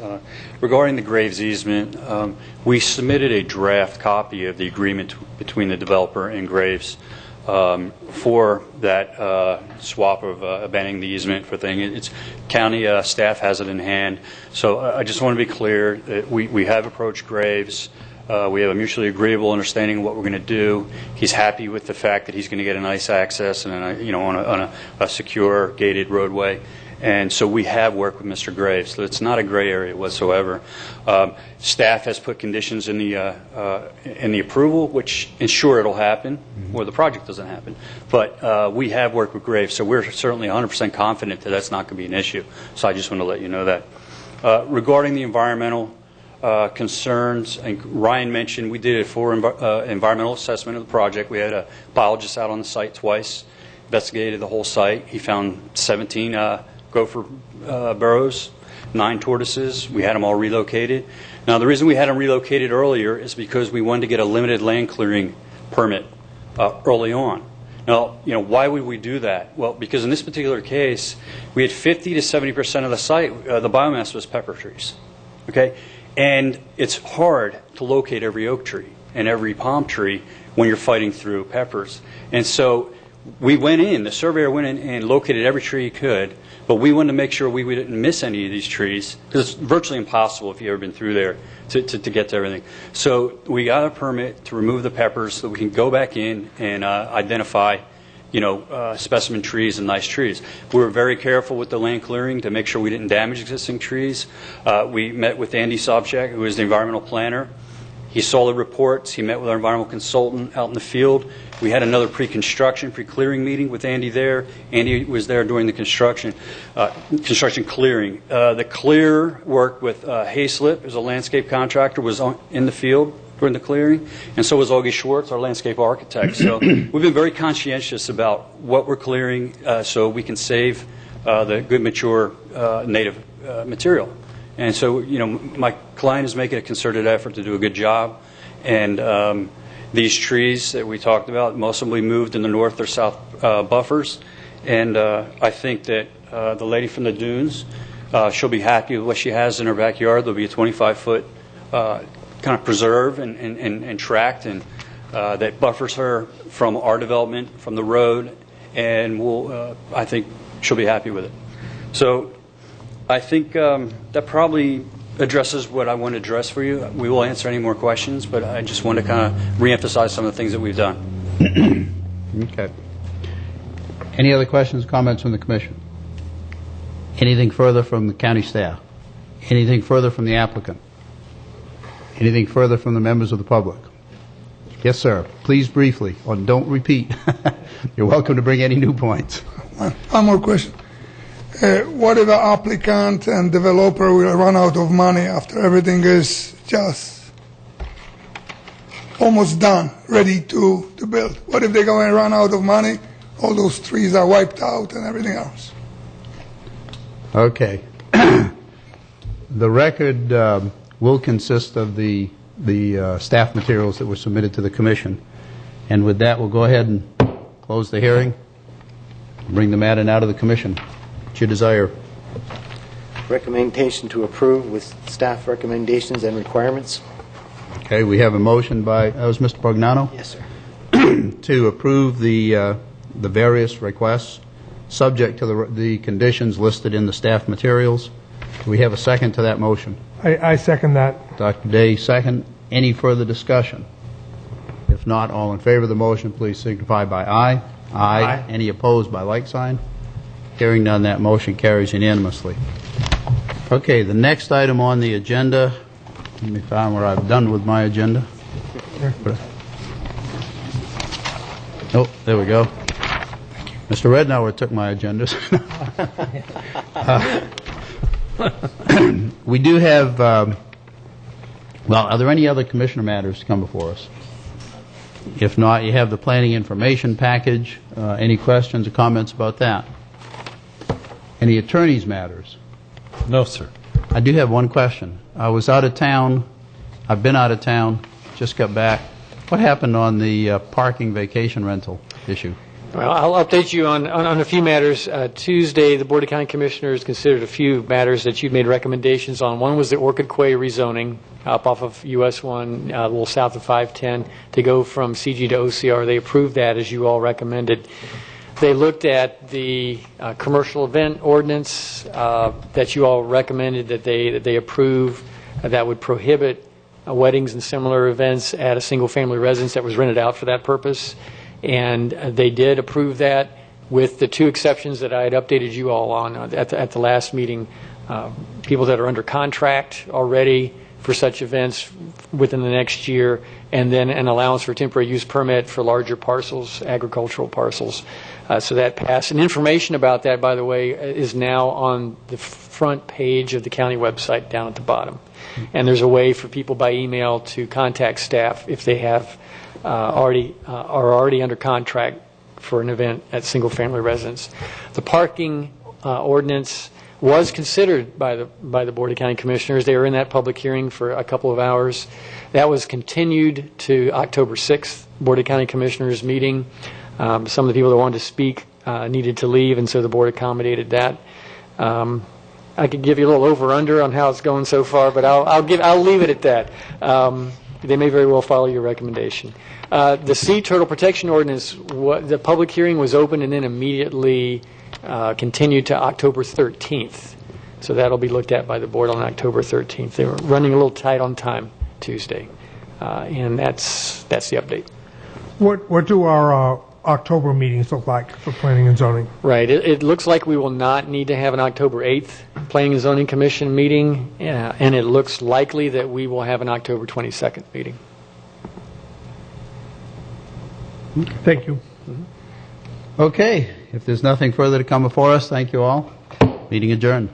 Speaker 8: Regarding the Graves easement, we submitted a draft copy of the agreement between the developer and Graves for that swap of abandoning the easement for thing. It's county staff has it in hand. So I just want to be clear that we have approached Graves. We have a mutually agreeable understanding of what we're going to do. He's happy with the fact that he's going to get a nice access and on a secure gated roadway. And so we have worked with Mr. Graves. So it's not a gray area whatsoever. Staff has put conditions in the approval, which ensure it'll happen, or the project doesn't happen. But we have worked with Graves, so we're certainly 100% confident that that's not going to be an issue. So I just want to let you know that. Regarding the environmental concerns, and Ryan mentioned we did a full environmental assessment of the project. We had a biologist out on the site twice, investigated the whole site. He found 17 gopher burrows, 9 tortoises. We had them all relocated. Now, the reason we had them relocated earlier is because we wanted to get a limited land clearing permit early on. Now, why would we do that? Well, because in this particular case, we had 50 to 70% of the site, the biomass was pepper trees. Okay? And it's hard to locate every oak tree and every palm tree when you're fighting through peppers. And so we went in, the surveyor went in and located every tree he could, but we wanted to make sure we didn't miss any of these trees, because it's virtually impossible if you've ever been through there to get to everything. So we got a permit to remove the peppers so we can go back in and identify specimen trees and nice trees. We were very careful with the land clearing to make sure we didn't damage existing trees. We met with Andy Sobchak, who is the environmental planner. He saw the reports. He met with our environmental consultant out in the field. We had another pre-construction, pre-clearing meeting with Andy there. Andy was there during the construction clearing. The clear work with Hayslip, as a landscape contractor, was in the field during the clearing, and so was Augie Schwartz, our landscape architect. So we've been very conscientious about what we're clearing so we can save the good, mature native material. And so, my client is making a concerted effort to do a good job. And these trees that we talked about, most of them will be moved in the north or south buffers. And I think that the lady from the dunes, she'll be happy with what she has in her backyard. There'll be a 25-foot kind of preserve and tract, and that buffers her from our development, from the road. And I think she'll be happy with it. So I think that probably addresses what I want to address for you. We will answer any more questions, but I just want to kind of reemphasize some of the things that we've done.
Speaker 1: Okay. Any other questions, comments from the Commission? Anything further from the county staff? Anything further from the applicant? Anything further from the members of the public? Yes, sir. Please briefly, or don't repeat. You're welcome to bring any new points.
Speaker 10: One more question. What if the applicant and developer will run out of money after everything is just almost done, ready to build? What if they're going to run out of money, all those trees are wiped out and everything else?
Speaker 1: Okay. The record will consist of the staff materials that were submitted to the Commission. And with that, we'll go ahead and close the hearing, bring the matter now to the Commission. What's your desire?
Speaker 2: Recommendation to approve with staff recommendations and requirements.
Speaker 1: Okay, we have a motion by, that was Mr. Bognano?
Speaker 2: Yes, sir.
Speaker 1: To approve the various requests, subject to the conditions listed in the staff materials. Do we have a second to that motion?
Speaker 6: I second that.
Speaker 1: Dr. Day, second. Any further discussion? If not, all in favor of the motion, please signify by aye. Aye. Any opposed by like sign? Hearing none, that motion carries unanimously. Okay, the next item on the agenda, let me find where I've done with my agenda. Oh, there we go. Mr. Rednauer took my agendas. We do have, well, are there any other commissioner matters to come before us? If not, you have the planning information package. Any questions or comments about that? Any attorney's matters?
Speaker 7: No, sir.
Speaker 1: I do have one question. I was out of town. I've been out of town, just got back. What happened on the parking vacation rental issue?
Speaker 3: Well, I'll update you on a few matters. Tuesday, the Board of County Commissioners considered a few matters that you've made recommendations on. One was the Orchid Quay rezoning up off of US 1, a little south of 510, to go from CG to OCR. They approved that, as you all recommended. They looked at the commercial event ordinance that you all recommended that they approve that would prohibit weddings and similar events at a single-family residence that was rented out for that purpose. And they did approve that with the two exceptions that I had updated you all on at the last meeting. People that are under contract already for such events within the next year, and then an allowance for temporary use permit for larger parcels, agricultural parcels. So that passed. And information about that, by the way, is now on the front page of the county website down at the bottom. And there's a way for people by email to contact staff if they have are already under contract for an event at single-family residence. The parking ordinance was considered by the Board of County Commissioners. They were in that public hearing for a couple of hours. That was continued to October 6th, Board of County Commissioners meeting. Some of the people that wanted to speak needed to leave, and so the board accommodated that. I could give you a little over/under on how it's going so far, but I'll leave it at that. They may very well follow your recommendation. The Sea Turtle Protection Ordinance, the public hearing was open and then immediately continued to October 13th. So that'll be looked at by the board on October 13th. They were running a little tight on time Tuesday, and that's the update.
Speaker 6: What do our October meetings look like for planning and zoning?
Speaker 3: Right. It looks like we will not need to have an October 8th Planning and Zoning Commission meeting, and it looks likely that we will have an October 22nd meeting.
Speaker 6: Thank you.
Speaker 1: Okay, if there's nothing further to come before us, thank you all. Meeting adjourned.